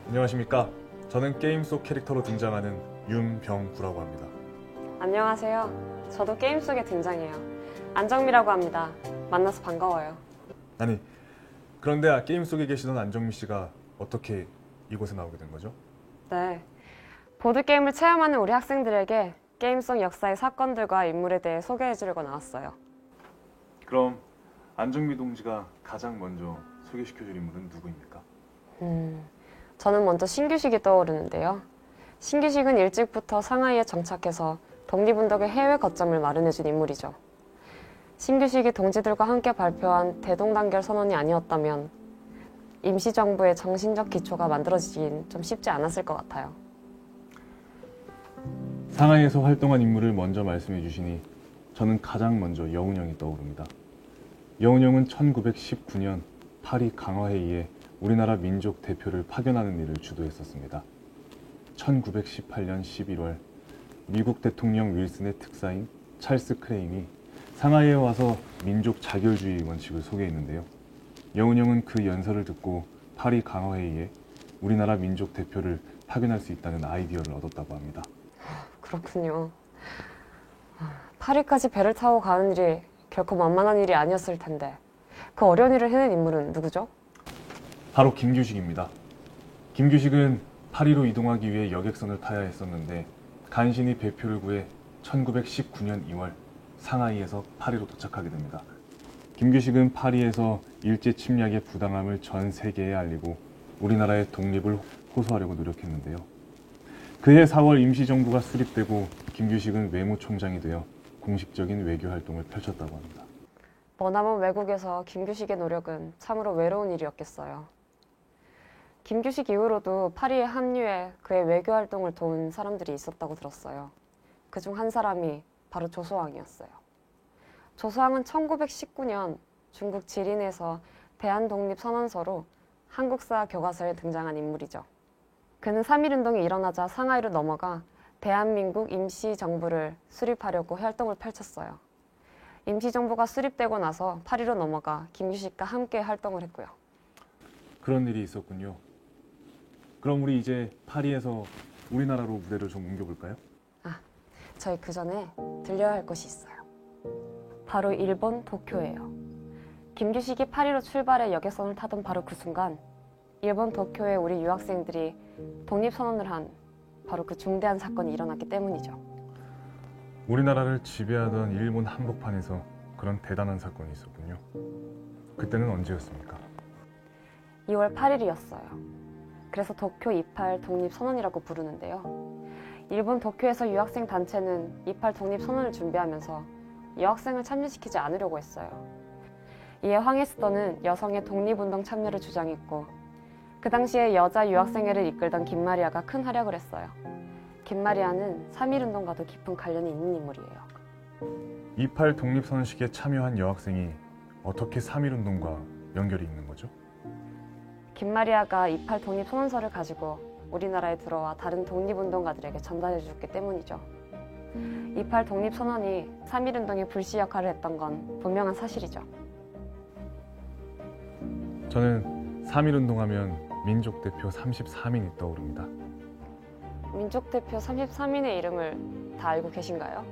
안녕하십니까. 저는 게임 속 캐릭터로 등장하는 윤병구라고 합니다. 안녕하세요. 저도 게임 속에 등장해요. 안정미라고 합니다. 만나서 반가워요. 아니, 그런데 게임 속에 계시던 안정미 씨가 어떻게 이곳에 나오게 된 거죠? 네. 보드게임을 체험하는 우리 학생들에게 게임 속 역사의 사건들과 인물에 대해 소개해주려고 나왔어요. 그럼 안정미 동지가 가장 먼저 소개시켜줄 인물은 누구입니까? 저는 먼저 신규식이 떠오르는데요. 신규식은 일찍부터 상하이에 정착해서 독립운동의 해외 거점을 마련해준 인물이죠. 신규식이 동지들과 함께 발표한 대동단결 선언이 아니었다면 임시정부의 정신적 기초가 만들어지긴 좀 쉽지 않았을 것 같아요. 상하이에서 활동한 인물을 먼저 말씀해 주시니 저는 가장 먼저 여운형이 떠오릅니다. 여운형은 1919년 파리 강화회의에 우리나라 민족 대표를 파견하는 일을 주도했었습니다. 1918년 11월 미국 대통령 윌슨의 특사인 찰스 크레임이 상하이에 와서 민족 자결주의 원칙을 소개했는데요. 여운형은 그 연설을 듣고 파리 강화회의에 우리나라 민족 대표를 파견할 수 있다는 아이디어를 얻었다고 합니다. 그렇군요. 파리까지 배를 타고 가는 일이 결코 만만한 일이 아니었을 텐데 그 어려운 일을 해낸 인물은 누구죠? 바로 김규식입니다. 김규식은 파리로 이동하기 위해 여객선을 타야 했었는데 간신히 배표를 구해 1919년 2월 상하이에서 파리로 도착하게 됩니다. 김규식은 파리에서 일제 침략의 부당함을 전 세계에 알리고 우리나라의 독립을 호소하려고 노력했는데요. 그해 4월 임시정부가 수립되고 김규식은 외무총장이 되어 공식적인 외교 활동을 펼쳤다고 합니다. 머나먼 외국에서 김규식의 노력은 참으로 외로운 일이었겠어요. 김규식 이후로도 파리에 합류해 그의 외교 활동을 도운 사람들이 있었다고 들었어요. 그중 한 사람이 바로 조소왕이었어요. 조소왕은 1919년 중국 지린에서 대한독립선언서로 한국사 교과서에 등장한 인물이죠. 그는 3.1운동이 일어나자 상하이로 넘어가 대한민국 임시정부를 수립하려고 활동을 펼쳤어요. 임시정부가 수립되고 나서 파리로 넘어가 김규식과 함께 활동을 했고요. 그런 일이 있었군요. 그럼 우리 이제 파리에서 우리나라로 무대를 좀 옮겨볼까요? 저희 그 전에 들려야 할 곳이 있어요. 바로 일본 도쿄예요. 김규식이 파리로 출발해 여객선을 타던 바로 그 순간 일본 도쿄에 우리 유학생들이 독립선언을 한 바로 그 중대한 사건이 일어났기 때문이죠. 우리나라를 지배하던 일본 한복판에서 그런 대단한 사건이 있었군요. 그때는 언제였습니까? 2월 8일이었어요. 그래서 도쿄 28 독립선언이라고 부르는데요. 일본 도쿄에서 유학생 단체는 28 독립선언을 준비하면서 여학생을 참여시키지 않으려고 했어요. 이에 황해스더는 여성의 독립운동 참여를 주장했고 그 당시에 여자 유학생회를 이끌던 김마리아가 큰 활약을 했어요. 김마리아는 3.1운동과도 깊은 관련이 있는 인물이에요. 28 독립선언식에 참여한 여학생이 어떻게 3.1운동과 연결이 있는 거죠? 김마리아가 28 독립선언서를 가지고 우리나라에 들어와 다른 독립운동가들에게 전달해줬기 때문이죠. 28 독립선언이 3.1운동의 불씨 역할을 했던 건 분명한 사실이죠. 저는 3.1운동 하면 민족대표 33인이 떠오릅니다. 민족대표 33인의 이름을 다 알고 계신가요?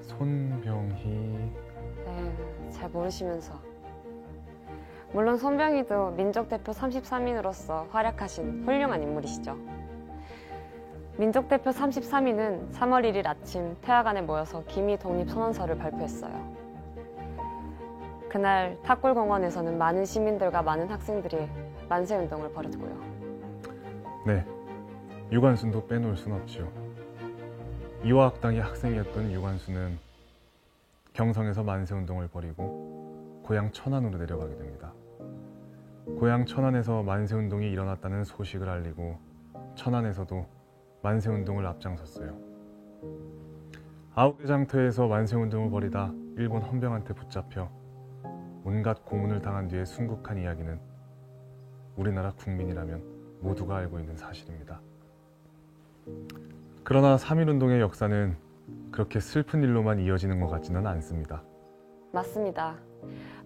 손병희... 네, 잘 모르시면서. 물론 손병희도 민족대표 33인으로서 활약하신 훌륭한 인물이시죠. 민족대표 33인은 3월 1일 아침 태화관에 모여서 기미 독립선언서를 발표했어요. 그날 탑골공원에서는 많은 시민들과 많은 학생들이 만세운동을 벌였고요. 네, 유관순도 빼놓을 순 없지요. 이화학당의 학생이었던 유관순은 경성에서 만세운동을 벌이고 고향 천안으로 내려가게 됩니다. 고향 천안에서 만세운동이 일어났다는 소식을 알리고 천안에서도 만세운동을 앞장섰어요. 아우게 장터에서 만세운동을 벌이다 일본 헌병한테 붙잡혀 온갖 고문을 당한 뒤에 순국한 이야기는 우리나라 국민이라면 모두가 알고 있는 사실입니다. 그러나 3.1운동의 역사는 그렇게 슬픈 일로만 이어지는 것 같지는 않습니다. 맞습니다.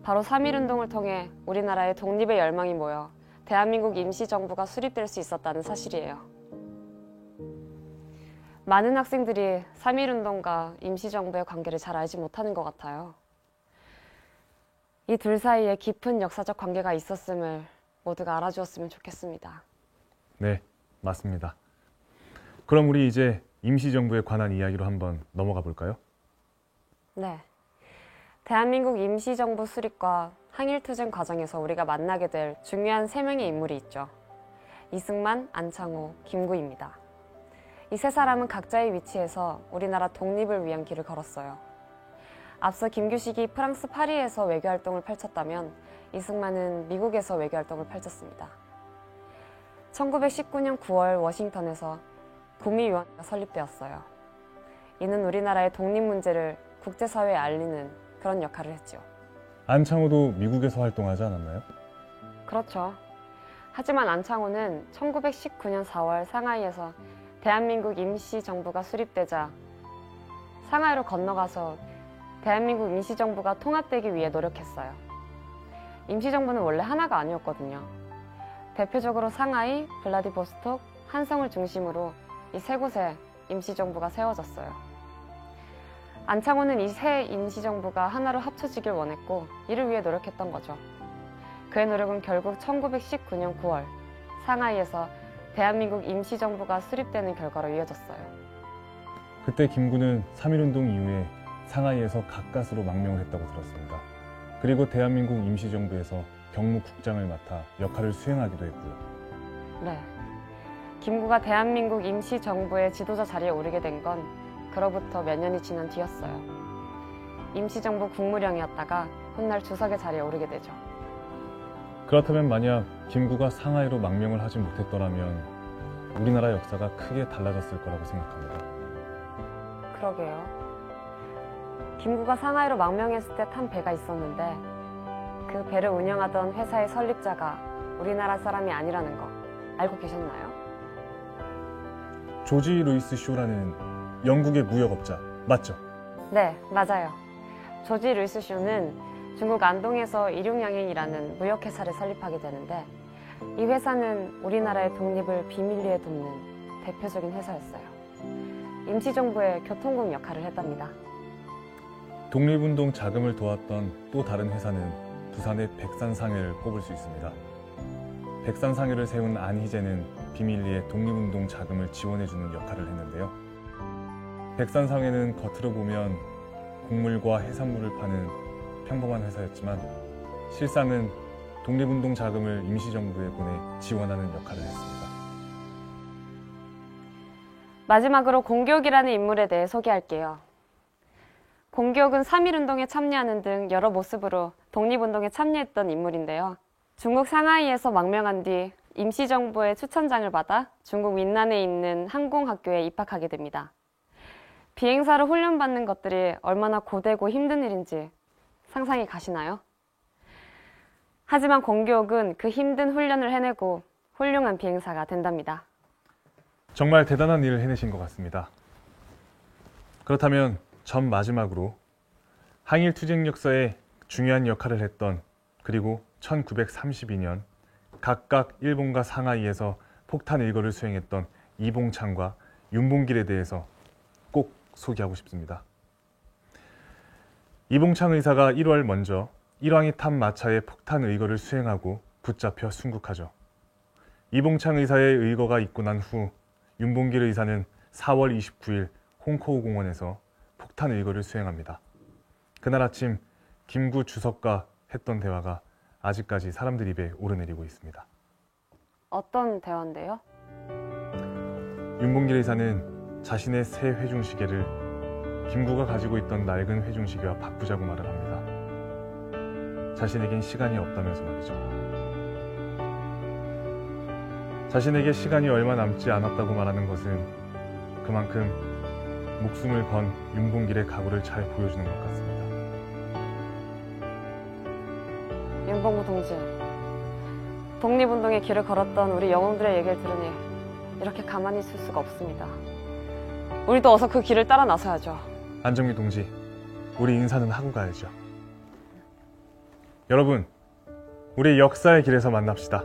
바로 3.1운동을 통해 우리나라의 독립의 열망이 모여 대한민국 임시정부가 수립될 수 있었다는 사실이에요. 많은 학생들이 3.1운동과 임시정부의 관계를 잘 알지 못하는 것 같아요. 이 둘 사이에 깊은 역사적 관계가 있었음을 모두가 알아주었으면 좋겠습니다. 네, 맞습니다. 그럼 우리 이제 임시정부에 관한 이야기로 한번 넘어가 볼까요? 네. 대한민국 임시정부 수립과 항일투쟁 과정에서 우리가 만나게 될 중요한 3명의 인물이 있죠. 이승만, 안창호, 김구입니다. 이 세 사람은 각자의 위치에서 우리나라 독립을 위한 길을 걸었어요. 앞서 김규식이 프랑스 파리에서 외교활동을 펼쳤다면 이승만은 미국에서 외교활동을 펼쳤습니다. 1919년 9월 워싱턴에서 구미위원회가 설립되었어요. 이는 우리나라의 독립 문제를 국제사회에 알리는 그런 역할을 했죠. 안창호도 미국에서 활동하지 않았나요? 그렇죠. 하지만 안창호는 1919년 4월 상하이에서 대한민국 임시정부가 수립되자 상하이로 건너가서 대한민국 임시정부가 통합되기 위해 노력했어요. 임시정부는 원래 하나가 아니었거든요. 대표적으로 상하이, 블라디보스톡, 한성을 중심으로 이 세 곳에 임시정부가 세워졌어요. 안창호는 이 세 임시정부가 하나로 합쳐지길 원했고 이를 위해 노력했던 거죠. 그의 노력은 결국 1919년 9월 상하이에서 대한민국 임시정부가 수립되는 결과로 이어졌어요. 그때 김구는 3.1운동 이후에 상하이에서 가까스로 망명을 했다고 들었습니다. 그리고 대한민국 임시정부에서 경무국장을 맡아 역할을 수행하기도 했고요. 네. 김구가 대한민국 임시정부의 지도자 자리에 오르게 된 건 그로부터 몇 년이 지난 뒤였어요. 임시정부 국무령이었다가 훗날 주석의 자리에 오르게 되죠. 그렇다면 만약 김구가 상하이로 망명을 하지 못했더라면 우리나라 역사가 크게 달라졌을 거라고 생각합니다. 그러게요. 김구가 상하이로 망명했을 때 탄 배가 있었는데 그 배를 운영하던 회사의 설립자가 우리나라 사람이 아니라는 거 알고 계셨나요? 조지 루이스 쇼라는 영국의 무역업자 맞죠? 네, 맞아요. 조지 루이스 쇼는 중국 안동에서 일용양행이라는 무역회사를 설립하게 되는데 이 회사는 우리나라의 독립을 비밀리에 돕는 대표적인 회사였어요. 임시정부의 교통국 역할을 했답니다. 독립운동 자금을 도왔던 또 다른 회사는 부산의 백산상회를 꼽을 수 있습니다. 백산상회를 세운 안희재는 비밀리에 독립운동 자금을 지원해주는 역할을 했는데요. 백산상회는 겉으로 보면 곡물과 해산물을 파는 평범한 회사였지만 실상은 독립운동 자금을 임시정부에 보내 지원하는 역할을 했습니다. 마지막으로 공교육이라는 인물에 대해 소개할게요. 공교육은 3.1운동에 참여하는 등 여러 모습으로 독립운동에 참여했던 인물인데요. 중국 상하이에서 망명한 뒤 임시정부의 추천장을 받아 중국 윈난에 있는 항공학교에 입학하게 됩니다. 비행사로 훈련받는 것들이 얼마나 고되고 힘든 일인지 상상이 가시나요? 하지만 공교육은 그 힘든 훈련을 해내고 훌륭한 비행사가 된답니다. 정말 대단한 일을 해내신 것 같습니다. 그렇다면 전 마지막으로 항일투쟁 역사에 중요한 역할을 했던 그리고 1932년 각각 일본과 상하이에서 폭탄 일거를 수행했던 이봉창과 윤봉길에 대해서 꼭 소개하고 싶습니다. 이봉창 의사가 1월 먼저 일왕이 탄 마차에 폭탄 의거를 수행하고 붙잡혀 순국하죠. 이봉창 의사의 의거가 있고 난 후 윤봉길 의사는 4월 29일 홍커우 공원에서 폭탄 의거를 수행합니다. 그날 아침 김구 주석과 했던 대화가 아직까지 사람들 입에 오르내리고 있습니다. 어떤 대화인데요? 윤봉길 의사는 자신의 새 회중시계를 김구가 가지고 있던 낡은 회중시계와 바꾸자고 말을 합니다. 자신에겐 시간이 없다면서 말이죠. 자신에게 시간이 얼마 남지 않았다고 말하는 것은 그만큼 목숨을 건 윤봉길의 각오를 잘 보여주는 것 같습니다. 윤봉구 동지, 독립운동의 길을 걸었던 우리 영웅들의 얘기를 들으니 이렇게 가만히 있을 수가 없습니다. 우리도 어서 그 길을 따라 나서야죠. 안정미 동지, 우리 인사는 하고 가야죠. 여러분, 우리 역사의 길에서 만납시다.